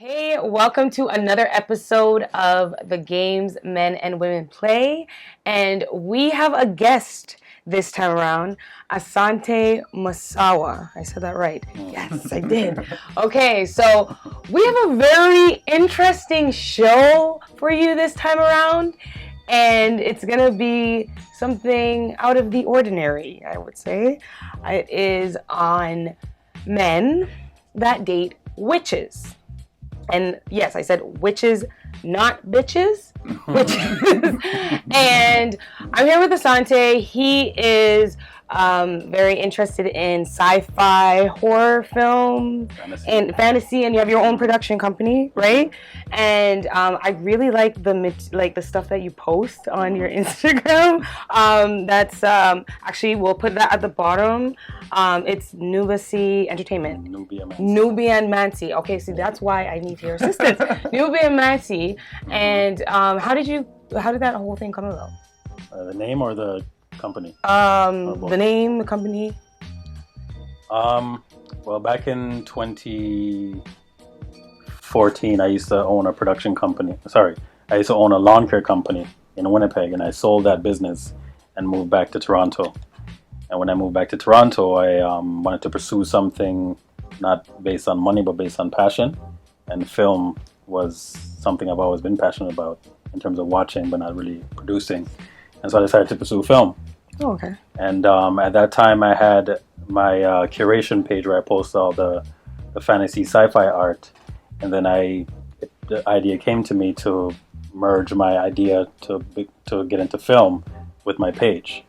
Hey, welcome to another episode of the Games Men and Women Play. And we have a guest this time around, Asante Masawa. I said that right. Yes, I did. Okay, so we have a very interesting show for you this time around. And it's going to be something out of the ordinary, I would say. It is on men that date witches. And yes, I said witches, not bitches. Witches. And I'm here with Asante. He is very interested in sci-fi, horror films, and fantasy. And you have your own production company, right? And I really like the stuff that you post on your Instagram. That's actually, we'll put that at the bottom. It's Nubacy Entertainment. Nubian Mancy. Okay, see, that's why I need your assistance. Nubian Mancy. And how did that whole thing come about? The name or the company? The name, the company. Well, back in 2014, I used to own a production company. I used to own a lawn care company in Winnipeg, and I sold that business and moved back to Toronto. And when I moved back to Toronto, I wanted to pursue something not based on money, but based on passion. And film was something I've always been passionate about in terms of watching, but not really producing. And so I decided to pursue film. Oh, okay. And at that time, I had my curation page where I post all the fantasy sci-fi art. And then the idea came to me to merge my idea to get into film with my page.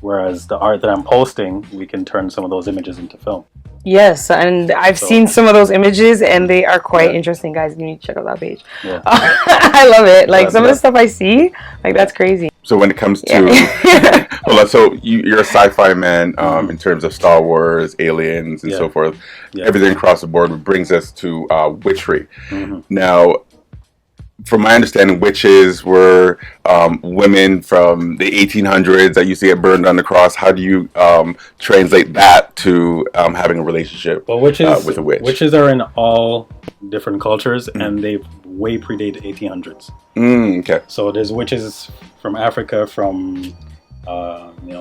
Whereas the art that I'm posting, we can turn some of those images into film. Yes, and I've seen some of those images, and they are quite interesting, guys. You need to check out that page. Yeah. I love it. Like, some of the stuff I see, like, that's crazy. So when it comes to, hold on, so you're a sci-fi man in terms of Star Wars, aliens, and so forth. Yeah. Everything across the board brings us to witchery. Mm-hmm. Now, from my understanding, witches were women from the 1800s that used to get burned on the cross. How do you translate that to having a relationship with a witch? Witches are in all different cultures, and they way predate the 1800s. Okay. So there's witches from Africa, from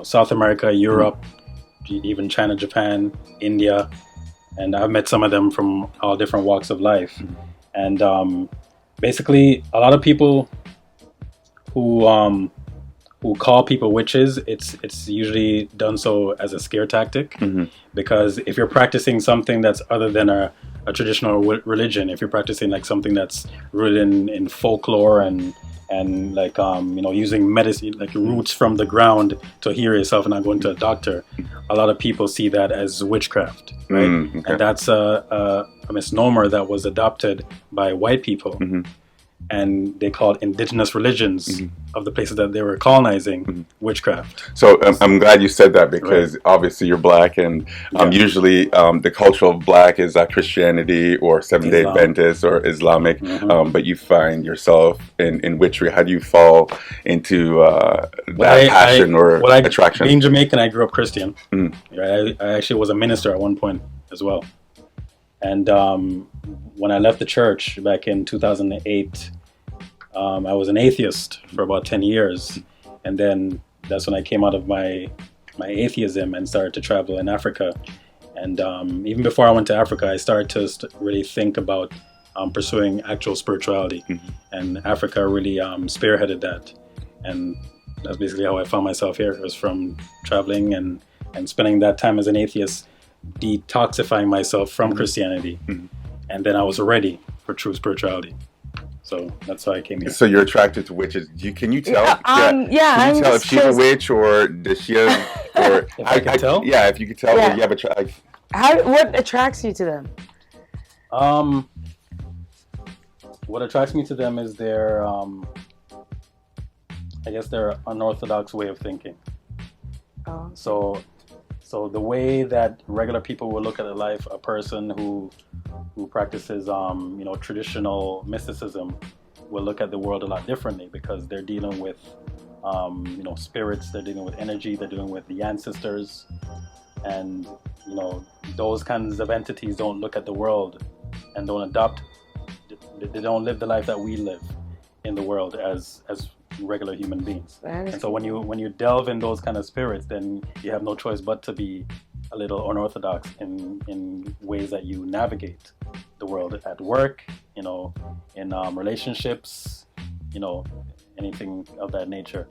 South America, Europe, even China, Japan, India, and I've met some of them from all different walks of life. And basically, a lot of people who call people witches, it's usually done so as a scare tactic, because if you're practicing something that's other than a traditional religion, if you're practicing like something that's rooted in folklore and like using medicine, like roots from the ground to heal yourself and not going to a doctor, a lot of people see that as witchcraft, right? Okay. And that's a misnomer that was adopted by white people. And they called indigenous religions of the places that they were colonizing witchcraft. So I'm glad you said that, because obviously you're black, and usually the culture of black is Christianity or Seventh-day Adventist or Islamic, but you find yourself in witchery. How do you fall into that passion or attraction? Being Jamaican, I grew up Christian. I actually was a minister at one point as well. And when I left the church back in 2008, I was an atheist for about 10 years. And then that's when I came out of my atheism and started to travel in Africa. And even before I went to Africa, I started to really think about pursuing actual spirituality. And Africa really spearheaded that. And that's basically how I found myself here. It was from traveling and spending that time as an atheist, detoxifying myself from Christianity, and then I was ready for true spirituality. So that's why I came here. So you're attracted to witches. Can you tell? Can you tell if she's a witch, or does she have, or if I can tell? Yeah, if you could tell. Yeah. You have what attracts you to them? What attracts me to them is their their unorthodox way of thinking. So the way that regular people will look at a life, a person who practices traditional mysticism will look at the world a lot differently, because they're dealing with spirits, they're dealing with energy, they're dealing with the ancestors, and those kinds of entities don't look at the world and don't adopt they don't live the life that we live in the world as regular human beings. And so when you delve in those kind of spirits, then you have no choice but to be a little unorthodox in ways that you navigate the world at work, in relationships, anything of that nature.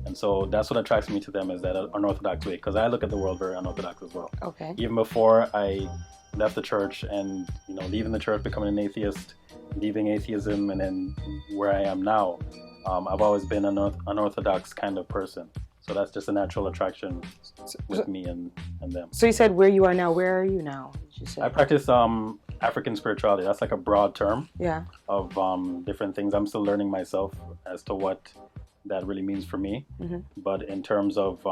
And so that's what attracts me to them, is that unorthodox way, because I look at the world very unorthodox as well. Okay. Even before I left the church and, leaving the church, becoming an atheist, leaving atheism, and then where I am now, I've always been an unorthodox kind of person. So that's just a natural attraction with me and them. So you said where you are now. Where are you now? Did you say? I practice African spirituality. That's like a broad term of different things. I'm still learning myself as to what that really means for me. Mm-hmm. But in terms of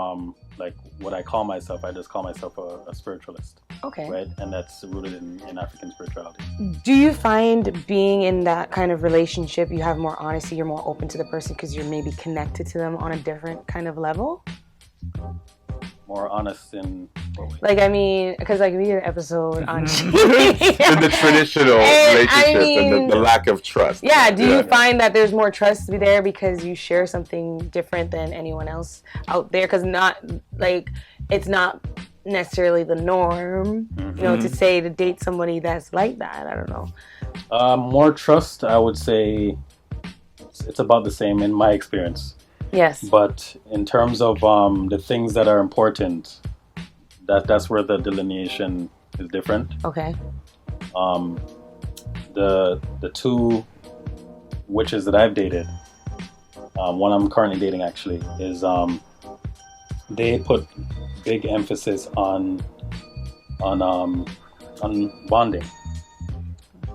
like what I call myself, I just call myself a spiritualist. Okay. Right? And that's rooted in African spirituality. Do you find being in that kind of relationship, you have more honesty, you're more open to the person because you're maybe connected to them on a different kind of level? More honest in what way? Like, I mean, because like we did an episode on in the traditional relationships and the lack of trust. Yeah, do you find that there's more trust there because you share something different than anyone else out there? Because it's not necessarily the norm, to date somebody that's like that. I don't know. More trust, I would say it's about the same in my experience. Yes. But in terms of the things that are important, that's where the delineation is different. Okay. The two witches that I've dated, one I'm currently dating actually, is they put big emphasis on bonding,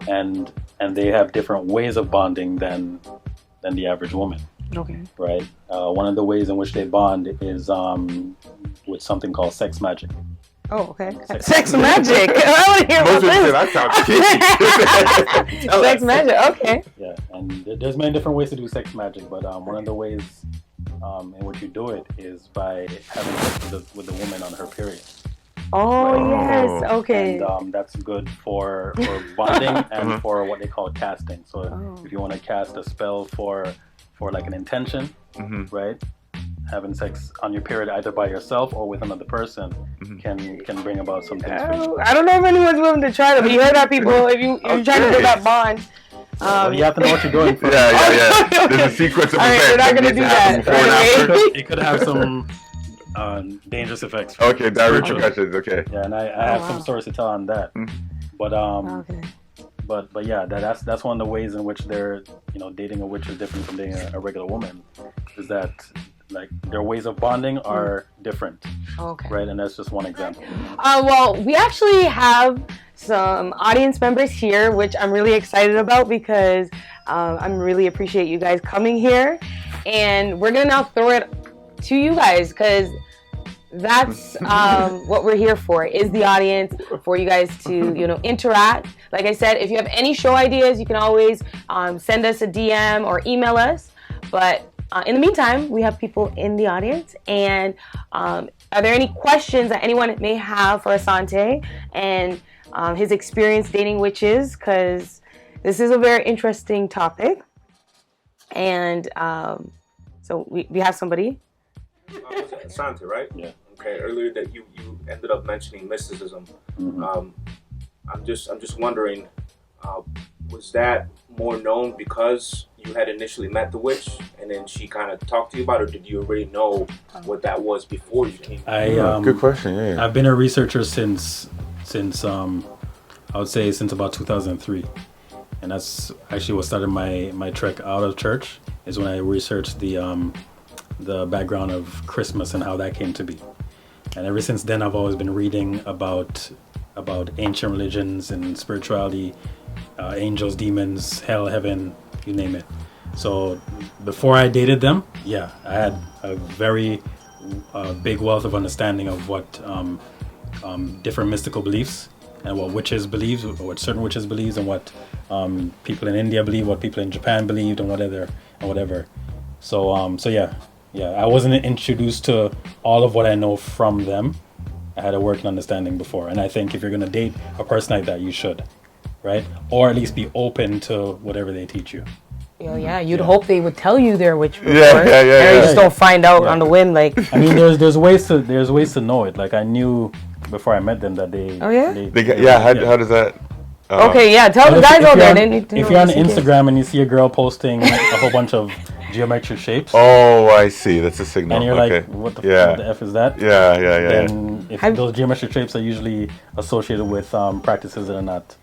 and they have different ways of bonding than the average woman. Okay. Right. One of the ways in which they bond is with something called sex magic. Oh, okay. Sex magic. I want to hear about this. That sounds kinky. Sex magic. Okay. Yeah, and there's many different ways to do sex magic, but one of the ways in which you do it is by having sex with the woman on her period. Oh, right. Yes. Okay. And that's good for bonding and for what they call casting. So if you want to cast a spell for like an intention, right? Having sex on your period either by yourself or with another person can bring about some things for you. I don't know if anyone's willing to try that, but you heard that, people. If you're trying to build that bond. Well, you have to know what you're doing first. Yeah. There's a sequence of events. We're not going to do that. It could have some dangerous effects. Okay, that repercussions. Okay. Yeah, and I have some stories to tell on that. But okay. But yeah, that's one of the ways in which they're dating a witch is different from dating a regular woman, is that like their ways of bonding are different. Okay. Right, and that's just one example. Well, we actually have some audience members here, which I'm really excited about because I really appreciate you guys coming here, and we're gonna now throw it to you guys because that's what we're here for, is the audience, for you guys to interact. Like I said, if you have any show ideas, you can always send us a DM or email us. But in the meantime, we have people in the audience, and are there any questions that anyone may have for Asante and his experience dating witches? Because this is a very interesting topic, and so we have somebody. Asante, right? Yeah. Okay. Earlier that you ended up mentioning mysticism. I'm just wondering, was that more known because you had initially met the witch and then she kind of talked to you about it, or did you already know what that was before you came? Good question. Yeah. I've been a researcher since I would say since about 2003, and that's actually what started my trek out of church. Is when I researched the background of Christmas and how that came to be. And ever since then, I've always been reading about ancient religions and spirituality, angels, demons, hell, heaven, you name it. So before I dated them, I had a very big wealth of understanding of what different mystical beliefs and what witches believe, what certain witches believe, and what people in India believe, what people in Japan believed, and whatever. So I wasn't introduced to all of what I know from them. I had a working understanding before, and I think if you're gonna date a person like that, you should. right? Or at least be open to whatever they teach you. Yeah, you'd hope they would tell you their witch before. Yeah. You just don't find out on the whim. Like, I mean, there's ways to know it. Like I knew before I met them that they. Oh, yeah? How does that? Okay, yeah. Tell the guys out there. They need to know if you're on just in case. Instagram and you see a girl posting a whole bunch of geometric shapes, Oh, I see. That's a signal. and you're Okay. like, what the F is that? Yeah. Then if those geometric shapes are usually associated with practices that are not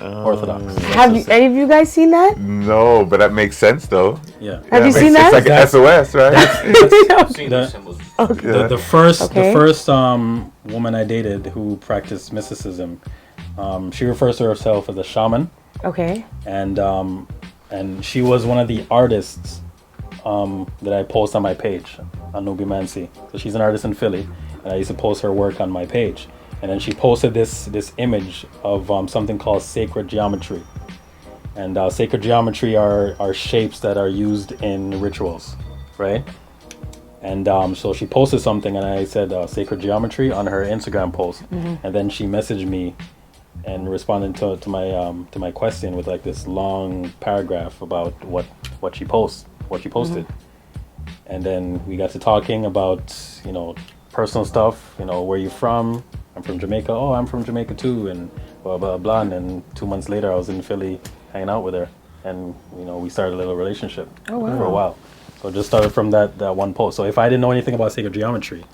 orthodox. Have you, any of you guys seen that? No, but that makes sense though. Yeah. Have you seen that? It's like an SOS, right? I've seen The- these symbols. The first Okay. woman I dated who practiced mysticism, she refers to herself as a shaman, Okay. and she was one of the artists that I post on my page on Nubimansi. So she's an artist in Philly, and I used to post her work on my page. And then she posted this image of something called sacred geometry. And sacred geometry are shapes that are used in rituals, right? And so she posted something, and I said sacred geometry on her Instagram post. And then she messaged me and responded to my question with like this long paragraph about what she posted. And then we got to talking about personal stuff. Where you from? I'm from Jamaica. Oh, I'm from Jamaica too, and blah blah blah. And then 2 months later, I was in Philly hanging out with her, and we started a little relationship Oh, wow. for a while. So it just started from that one post. So if I didn't know anything about sacred geometry,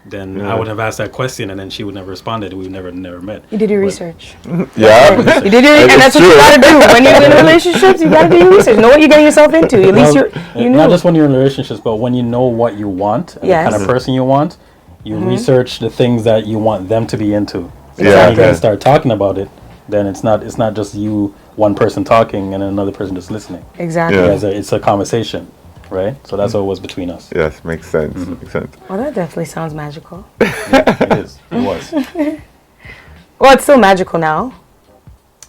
then I would have asked that question, and then she would never responded. We would never met. You did your But- research. Yeah. You did your, and that's what you gotta do when you're in relationships. You gotta do your research. Know what you're getting yourself into. At least you Not knew. just when you're in relationships, but when you know what you want and Yes. the kind of person you want, you research the things that you want them to be into. So Yeah, when you okay. guys start talking about it, then it's not just you, one person talking and another person just listening. Exactly. Yeah. You guys it's a conversation, right? So that's what it was between us. Yes, makes sense. Makes sense. Well, that definitely sounds magical. It is. It was. Well, it's still magical now.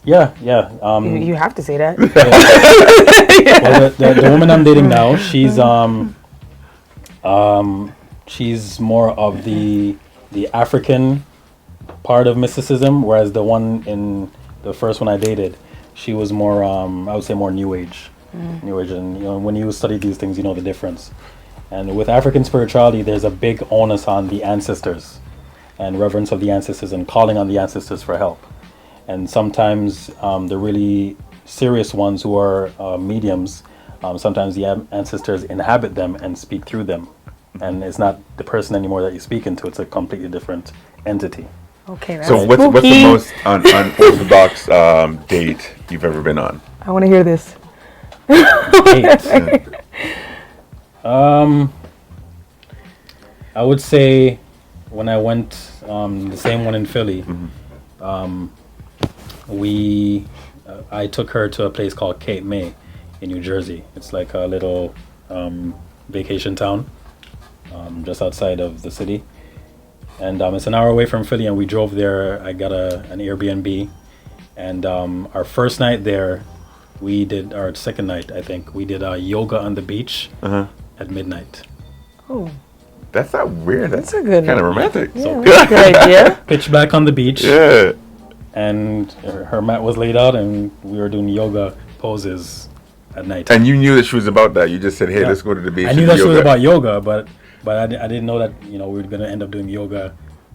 Yeah. You have to say that. Well, the woman I'm dating now, she's more of the African part of mysticism, whereas the one in the first one I dated, she was more I would say more New Age. New Age, and when you study these things, you know the difference. And with African spirituality, there's a big onus on the ancestors and reverence of the ancestors and calling on the ancestors for help. And sometimes the really serious ones who are mediums, sometimes the ancestors inhabit them and speak through them. And it's not the person anymore that you're speaking to, it's a completely different entity. Okay, that's So what's the spooky. most unorthodox date you've ever been on? I want to hear this. Eight. I would say when I went, the same one in Philly, I took her to a place called Cape May in New Jersey. It's like a little vacation town just outside of the city. And it's an hour away from Philly, and we drove there. I got an Airbnb. And our first night there, our second night, I think, we did yoga on the beach at midnight. Oh, That's not weird. That's a good kind of one. romantic. yeah, that's a good idea. Pitch black on the beach. Yeah. And her mat was laid out, and we were doing yoga poses at night. And you knew that she was about that. You just said, "Hey, Yeah. let's go to the beach." I and knew do that she was yoga. about yoga, but I didn't know that we were gonna end up doing yoga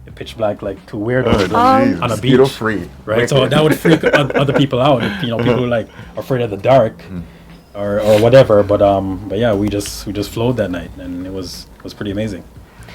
at pitch black, like two weirdos Jeez, on a mosquito beach, free. right? So that would freak other people out. If, people who are like afraid of the dark or whatever. But yeah, we just flowed that night, and it was pretty amazing.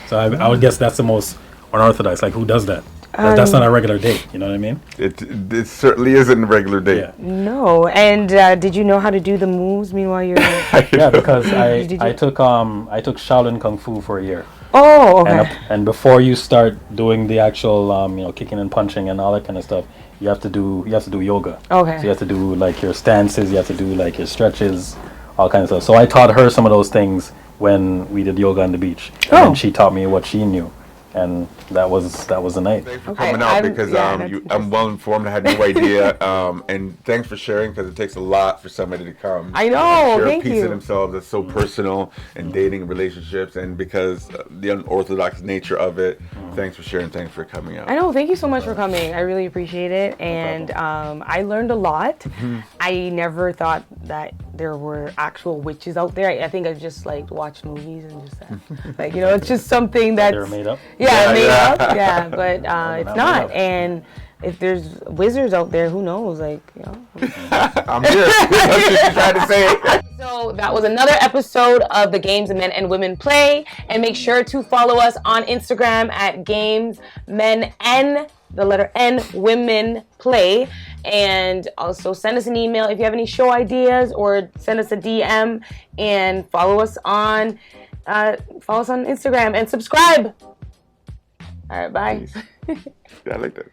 So I would guess that's the most unorthodox. Like, who does that? That's not a regular date. You know what I mean? It certainly isn't a regular date. Yeah. No, and did you know how to do the moves? Meanwhile, you're. Yeah, because Did you- I took Shaolin Kung Fu for a year. Oh, okay. And before you start doing the actual kicking and punching and all that kind of stuff, you have to do yoga. Okay. So you have to do like your stances, you have to do like your stretches, all kinds of stuff. So I taught her some of those things when we did yoga on the beach. And Oh. then she taught me what she knew. And that was the night. Thanks for Okay, coming out I'm- because yeah, that's I'm well informed. I had no idea. And thanks for sharing because it takes a lot for somebody to come. I know, and share thank a piece you. of themselves that's so personal and dating relationships, and because the unorthodox nature of it, Thanks for sharing. Thanks for coming out. I know. Thank you so much for coming. I really appreciate it. And I learned a lot. I never thought that there were actual witches out there. I think I just like watched movies and just like, you know, it's just something that's They're made up. Yeah, made up. Yeah, but it's not. And if there's wizards out there, who knows? Like, you know. I'm here. That's what you're trying to say. So that was another episode of the Games Men and Women Play. And make sure to follow us on Instagram at Games Men N, the letter N, Women Play. And also send us an email if you have any show ideas, or send us a DM, and follow us on Instagram and subscribe. All right, bye. Yeah, I like that.